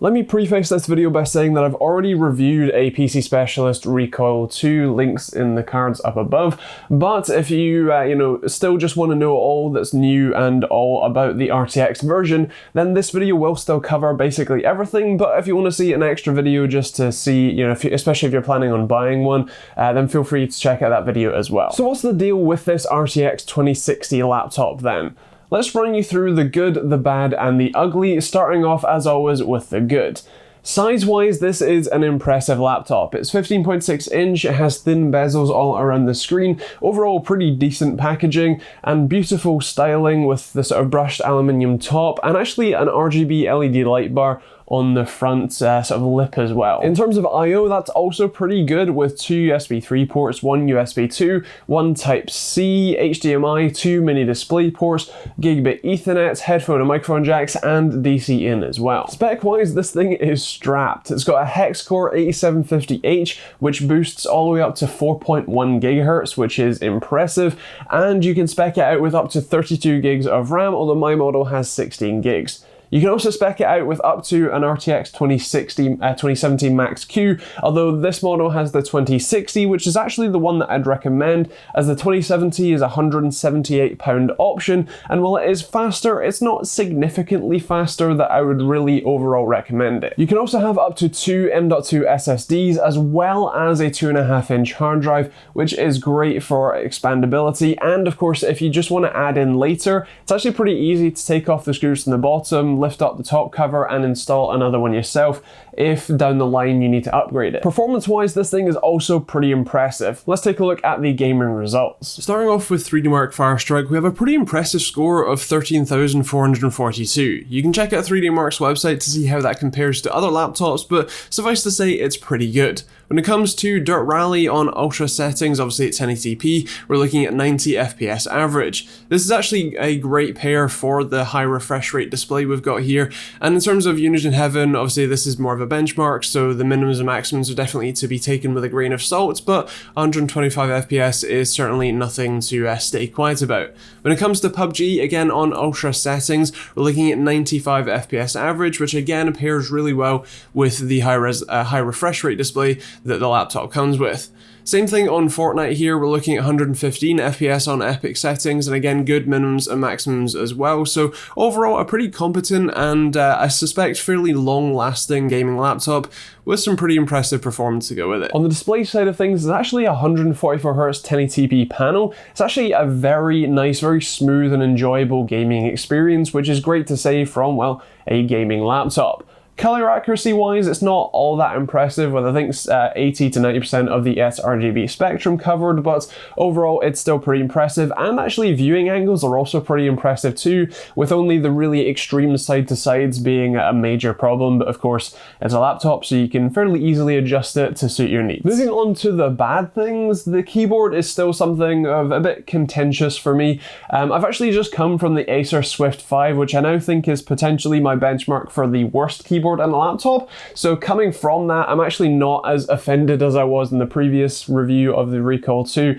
Let me preface this video by saying that I've already reviewed a PC Specialist Recoil 2, links in the cards up above, but if you, still just want to know all that's new and all about the RTX version, then this video will still cover basically everything. But if you want to see an extra video just to see, especially if you're planning on buying one, then feel free to check out that video as well. So what's the deal with this RTX 2060 laptop then? Let's run you through the good, the bad, and the ugly, starting off as always with the good. Size-wise, this is an impressive laptop. It's 15.6 inch, it has thin bezels all around the screen, overall pretty decent packaging, and beautiful styling with the sort of brushed aluminium top, and actually an RGB LED light bar on the front sort of lip as well. In terms of I/O, that's also pretty good with 2 USB 3 ports, 1 USB 2, 1 Type-C, HDMI, 2 mini display ports, gigabit Ethernet, headphone and microphone jacks, and DC in as well. Spec-wise, this thing is strapped. It's got a hex-core 8750H, which boosts all the way up to 4.1 GHz, which is impressive, and you can spec it out with up to 32 gigs of RAM, although my model has 16 gigs. You can also spec it out with up to an RTX 2070 Max-Q, although this model has the 2060, which is actually the one that I'd recommend, as the 2070 is a £178 option, and while it is faster, it's not significantly faster that I would really overall recommend it. You can also have up to 2 M.2 SSDs, as well as a 2.5-inch hard drive, which is great for expandability, and of course, if you just want to add in later, it's actually pretty easy to take off the screws from the bottom, lift up the top cover and install another one yourself if down the line you need to upgrade it. Performance-wise, this thing is also pretty impressive. Let's take a look at the gaming results. Starting off with 3D Mark Firestrike, we have a pretty impressive score of 13,442. You can check out 3D Mark's website to see how that compares to other laptops, but suffice to say it's pretty good. When it comes to Dirt Rally on ultra settings, obviously it's 1080p, we're looking at 90 FPS average. This is actually a great pair for the high refresh rate display we've got here, and in terms of Unity in Heaven, obviously this is more of a benchmark, so the minimums and maximums are definitely to be taken with a grain of salt, but 125 FPS is certainly nothing to stay quiet about. When it comes to PUBG, again on ultra settings, we're looking at 95 FPS average, which again pairs really well with the high refresh rate display that the laptop comes with. Same thing on Fortnite here, we're looking at 115 FPS on epic settings, and again good minimums and maximums as well, so overall a pretty competent and I suspect fairly long lasting gaming laptop with some pretty impressive performance to go with it. On the display side of things, it's actually a 144Hz 1080p panel. It's actually a very nice, very smooth and enjoyable gaming experience, which is great to say from, well, a gaming laptop. Color accuracy wise, it's not all that impressive with I think 80 to 90% of the sRGB spectrum covered, but overall it's still pretty impressive, and actually viewing angles are also pretty impressive too, with only the really extreme side to sides being a major problem, but of course it's a laptop so you can fairly easily adjust it to suit your needs. Moving on to the bad things, the keyboard is still something of a bit contentious for me. I've actually just come from the Acer Swift 5, which I now think is potentially my benchmark for the worst keyboard and laptop, so coming from that, I'm actually not as offended as I was in the previous review of the Recoil 2,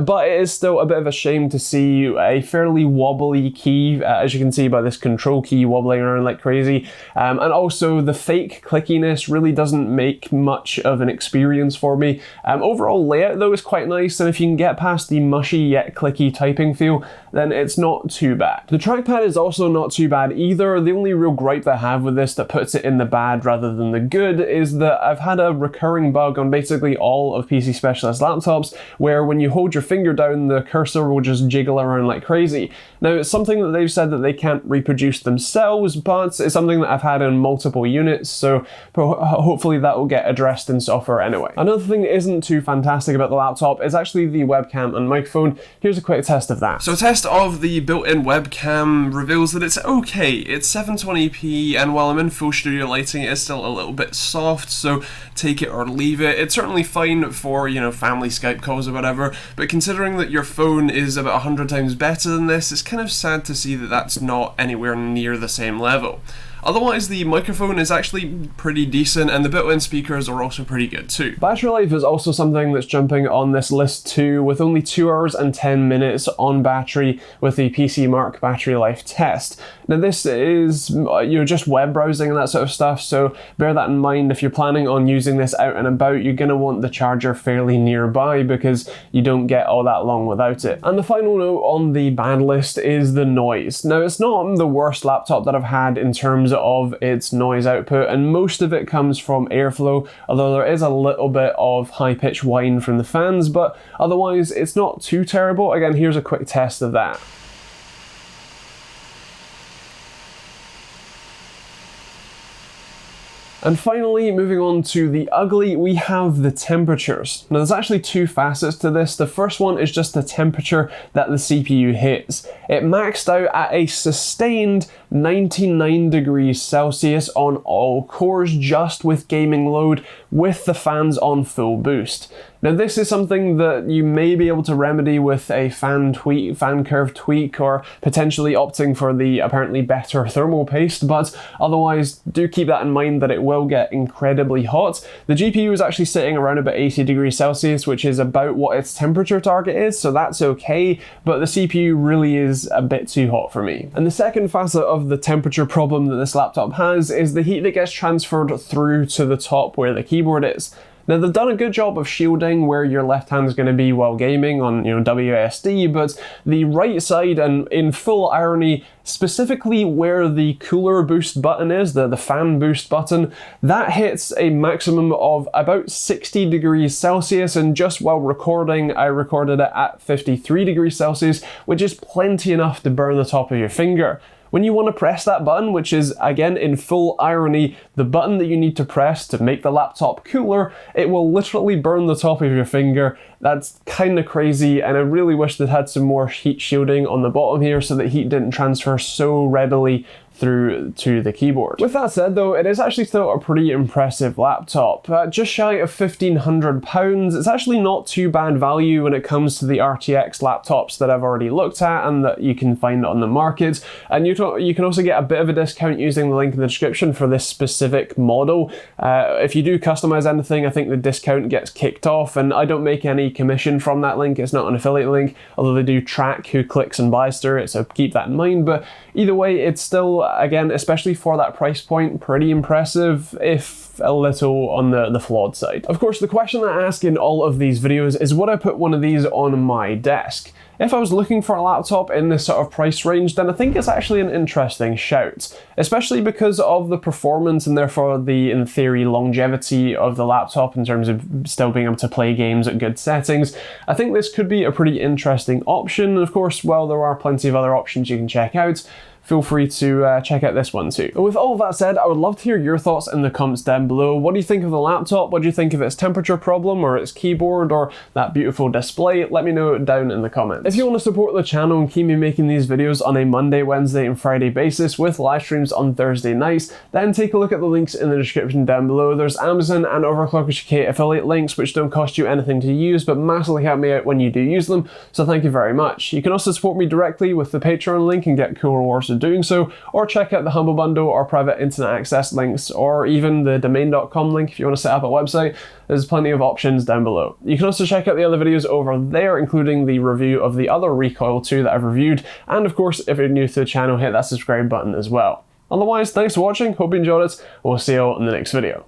but it is still a bit of a shame to see a fairly wobbly key, as you can see by this control key wobbling around like crazy, and also the fake clickiness really doesn't make much of an experience for me. Overall layout though is quite nice, and if you can get past the mushy yet clicky typing feel, then it's not too bad. The trackpad is also not too bad either. The only real gripe that I have with this that puts it in the bad rather than the good is that I've had a recurring bug on basically all of PC Specialist laptops where when you hold your finger down, the cursor will just jiggle around like crazy. Now, it's something that they've said that they can't reproduce themselves, but it's something that I've had in multiple units, so hopefully that will get addressed in software anyway. Another thing that isn't too fantastic about the laptop is actually the webcam and microphone. Here's a quick test of that. So a test of the built-in webcam reveals that it's okay. It's 720p, and while I'm in full studio lighting, it is still a little bit soft, so take it or leave it. It's certainly fine for, family Skype calls or whatever, but considering that your phone is about 100 times better than this, it's kind of sad to see that that's not anywhere near the same level. Otherwise, the microphone is actually pretty decent, and the built-in speakers are also pretty good too. Battery life is also something that's jumping on this list too, with only 2 hours and 10 minutes on battery with the PC Mark battery life test. Now this is, just web browsing and that sort of stuff, so bear that in mind. If you're planning on using this out and about, you're going to want the charger fairly nearby because you don't get all that long without it. And the final note on the bad list is the noise. Now it's not the worst laptop that I've had in terms of its noise output, and most of it comes from airflow, although there is a little bit of high-pitched whine from the fans, but otherwise it's not too terrible. Again, here's a quick test of that. And finally, moving on to the ugly, we have the temperatures. Now there's actually 2 facets to this. The first one is just the temperature that the CPU hits. It maxed out at a sustained 99 degrees Celsius on all cores, just with gaming load, with the fans on full boost. Now this is something that you may be able to remedy with a fan curve tweak, or potentially opting for the apparently better thermal paste, but otherwise do keep that in mind that it will get incredibly hot. The GPU is actually sitting around about 80 degrees Celsius, which is about what its temperature target is, so that's okay, but the CPU really is a bit too hot for me. And the second facet of the temperature problem that this laptop has is the heat that gets transferred through to the top where the keyboard is. Now they've done a good job of shielding where your left hand is going to be while gaming on WASD, but the right side, and in full irony, specifically where the cooler boost button is, the fan boost button, that hits a maximum of about 60 degrees Celsius, and just while recording, I recorded it at 53 degrees Celsius, which is plenty enough to burn the top of your finger. When you want to press that button, which is, again, in full irony, the button that you need to press to make the laptop cooler, it will literally burn the top of your finger. That's kind of crazy, and I really wish they'd had some more heat shielding on the bottom here so that heat didn't transfer so readily through to the keyboard. With that said though, it is actually still a pretty impressive laptop. Just shy of £1,500, it's actually not too bad value when it comes to the RTX laptops that I've already looked at and that you can find on the market. And you can also get a bit of a discount using the link in the description for this specific model. If you do customize anything, I think the discount gets kicked off, and I don't make any commission from that link. It's not an affiliate link, although they do track who clicks and buys through it, so keep that in mind. But either way, it's still, again, especially for that price point, pretty impressive, if a little on the flawed side. Of course, the question that I ask in all of these videos is, would I put one of these on my desk? If I was looking for a laptop in this sort of price range, then I think it's actually an interesting shout, especially because of the performance and therefore the, in theory, longevity of the laptop in terms of still being able to play games at good settings. I think this could be a pretty interesting option. Of course, while there are plenty of other options you can check out, feel free to check out this one too. But with all of that said, I would love to hear your thoughts in the comments down below. What do you think of the laptop? What do you think of its temperature problem, or its keyboard, or that beautiful display? Let me know down in the comments. If you want to support the channel and keep me making these videos on a Monday, Wednesday and Friday basis with live streams on Thursday nights, then take a look at the links in the description down below. There's Amazon and Overclockers UK affiliate links, which don't cost you anything to use but massively help me out when you do use them, so thank you very much. You can also support me directly with the Patreon link and get cool rewards of doing so, or check out the Humble Bundle or private internet access links, or even the domain.com link if you want to set up a website. There's plenty of options down below. You can also check out the other videos over there, including the review of the other Recoil 2 that I've reviewed, and of course, if you're new to the channel, hit that subscribe button as well. Otherwise, thanks for watching, hope you enjoyed it, we'll see you all in the next video.